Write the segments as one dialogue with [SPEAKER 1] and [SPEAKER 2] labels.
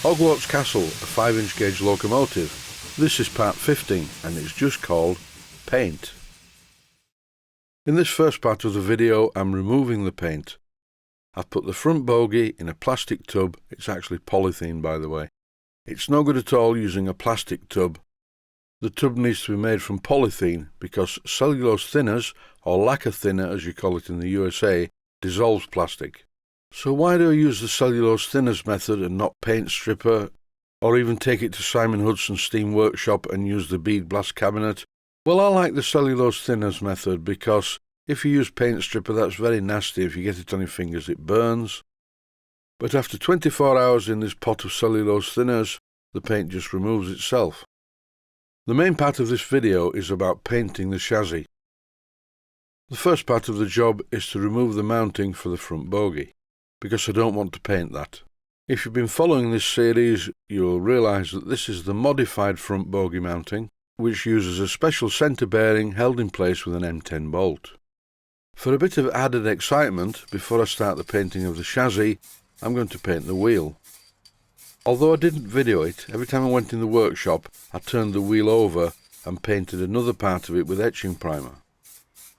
[SPEAKER 1] Hogwarts Castle, a 5-inch gauge locomotive. This is part 15 and it's just called Paint. In this first part of the video I'm removing the paint. I've put the front bogie in a plastic tub. It's actually polythene, by the way. It's no good at all using a plastic tub. The tub needs to be made from polythene because cellulose thinners, or lacquer thinner as you call it in the USA, dissolves plastic. So why do I use the cellulose thinners method and not paint stripper, or even take it to Simon Hudson's steam workshop and use the bead blast cabinet? Well, I like the cellulose thinners method because if you use paint stripper, that's very nasty. If you get it on your fingers, it burns. But after 24 hours in this pot of cellulose thinners, the paint just removes itself. The main part of this video is about painting the chassis. The first part of the job is to remove the mounting for the front bogie, because I don't want to paint that. If you've been following this series, you'll realise that this is the modified front bogie mounting, which uses a special centre bearing held in place with an M10 bolt. For a bit of added excitement, before I start the painting of the chassis, I'm going to paint the wheel. Although I didn't video it, every time I went in the workshop, I turned the wheel over and painted another part of it with etching primer.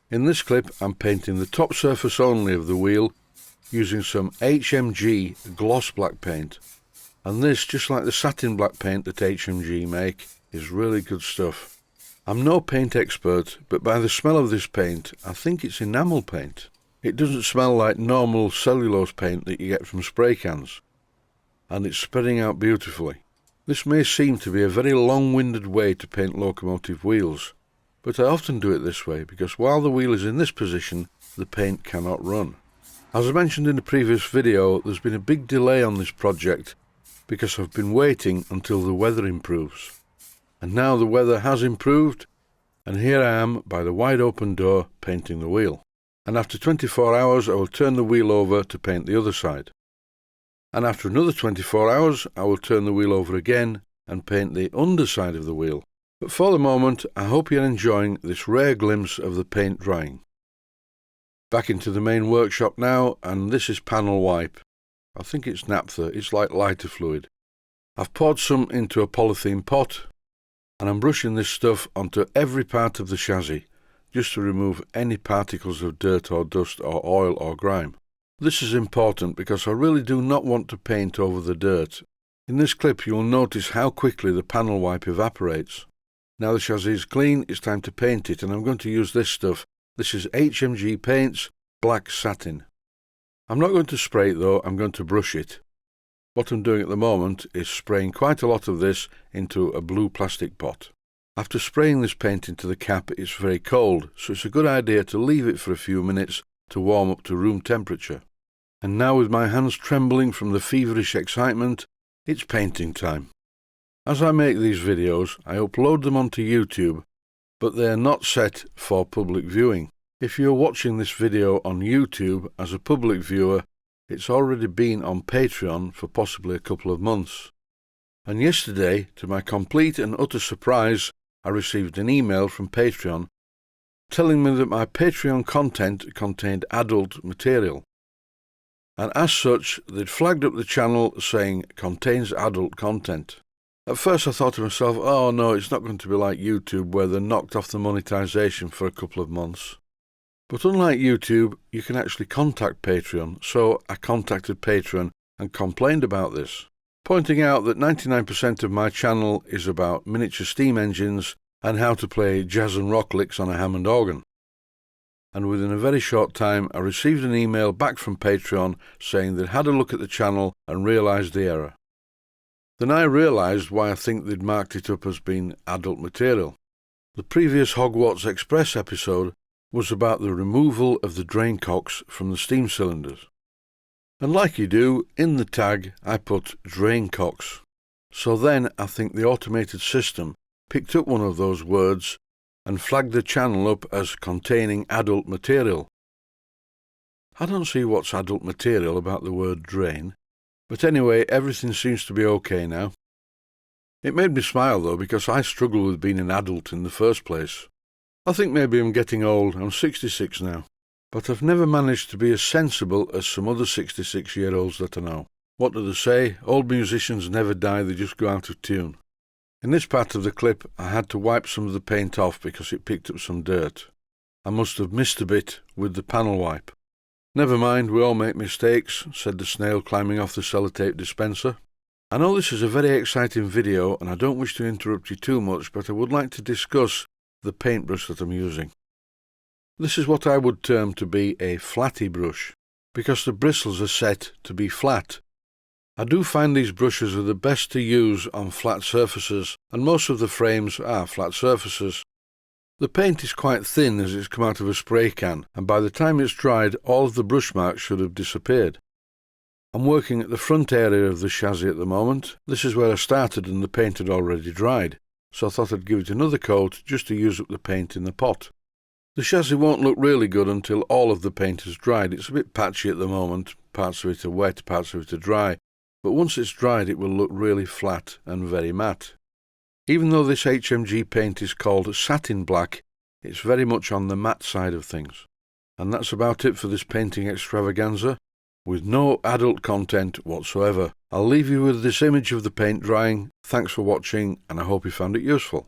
[SPEAKER 1] In this clip, I'm painting the top surface only of the wheel, using some HMG gloss black paint. And this, just like the satin black paint that HMG make, is really good stuff. I'm no paint expert, but by the smell of this paint, I think it's enamel paint. It doesn't smell like normal cellulose paint that you get from spray cans. And it's spreading out beautifully. This may seem to be a very long-winded way to paint locomotive wheels, but I often do it this way because while the wheel is in this position, the paint cannot run. As I mentioned in the previous video, there's been a big delay on this project because I've been waiting until the weather improves. And now the weather has improved, and here I am by the wide open door painting the wheel. And after 24 hours I will turn the wheel over to paint the other side. And after another 24 hours I will turn the wheel over again and paint the underside of the wheel. But for the moment I hope you're enjoying this rare glimpse of the paint drying. Back into the main workshop now, and this is panel wipe. I think it's naphtha, it's like lighter fluid. I've poured some into a polythene pot, and I'm brushing this stuff onto every part of the chassis, just to remove any particles of dirt or dust or oil or grime. This is important because I really do not want to paint over the dirt. In this clip you'll notice how quickly the panel wipe evaporates. Now the chassis is clean, it's time to paint it, and I'm going to use this stuff. This is HMG Paints Black Satin. I'm not going to spray it though, I'm going to brush it. What I'm doing at the moment is spraying quite a lot of this into a blue plastic pot. After spraying this paint into the cap, it's very cold, so it's a good idea to leave it for a few minutes to warm up to room temperature. And now with my hands trembling from the feverish excitement, it's painting time. As I make these videos, I upload them onto YouTube, but they are not set for public viewing. If you're watching this video on YouTube as a public viewer, it's already been on Patreon for possibly a couple of months. And yesterday, to my complete and utter surprise, I received an email from Patreon telling me that my Patreon content contained adult material. And as such, they'd flagged up the channel saying contains adult content. At first I thought to myself, oh no, it's not going to be like YouTube where they knocked off the monetization for a couple of months. But unlike YouTube, you can actually contact Patreon, so I contacted Patreon and complained about this, pointing out that 99% of my channel is about miniature steam engines and how to play jazz and rock licks on a Hammond organ. And within a very short time I received an email back from Patreon saying they'd had a look at the channel and realised the error. Then I realised why I think they'd marked it up as being adult material. The previous Hogwarts Express episode was about the removal of the drain cocks from the steam cylinders. And like you do, in the tag I put drain cocks. So then I think the automated system picked up one of those words and flagged the channel up as containing adult material. I don't see what's adult material about the word drain, but anyway, everything seems to be okay now. It made me smile though, because I struggle with being an adult in the first place. I think maybe I'm getting old, I'm 66 now, but I've never managed to be as sensible as some other 66-year-olds that I know. What do they say? Old musicians never die, they just go out of tune. In this part of the clip, I had to wipe some of the paint off because it picked up some dirt. I must have missed a bit with the panel wipe. Never mind, we all make mistakes, said the snail climbing off the sellotape dispenser. I know this is a very exciting video and I don't wish to interrupt you too much, but I would like to discuss the paintbrush that I'm using. This is what I would term to be a flatty brush, because the bristles are set to be flat. I do find these brushes are the best to use on flat surfaces, and most of the frames are flat surfaces. The paint is quite thin as it's come out of a spray can, and by the time it's dried, all of the brush marks should have disappeared. I'm working at the front area of the chassis at the moment. This is where I started and the paint had already dried, so I thought I'd give it another coat just to use up the paint in the pot. The chassis won't look really good until all of the paint has dried. It's a bit patchy at the moment, parts of it are wet, parts of it are dry, but once it's dried it will look really flat and very matte. Even though this HMG paint is called satin black, it's very much on the matte side of things. And that's about it for this painting extravaganza, with no adult content whatsoever. I'll leave you with this image of the paint drying. Thanks for watching, and I hope you found it useful.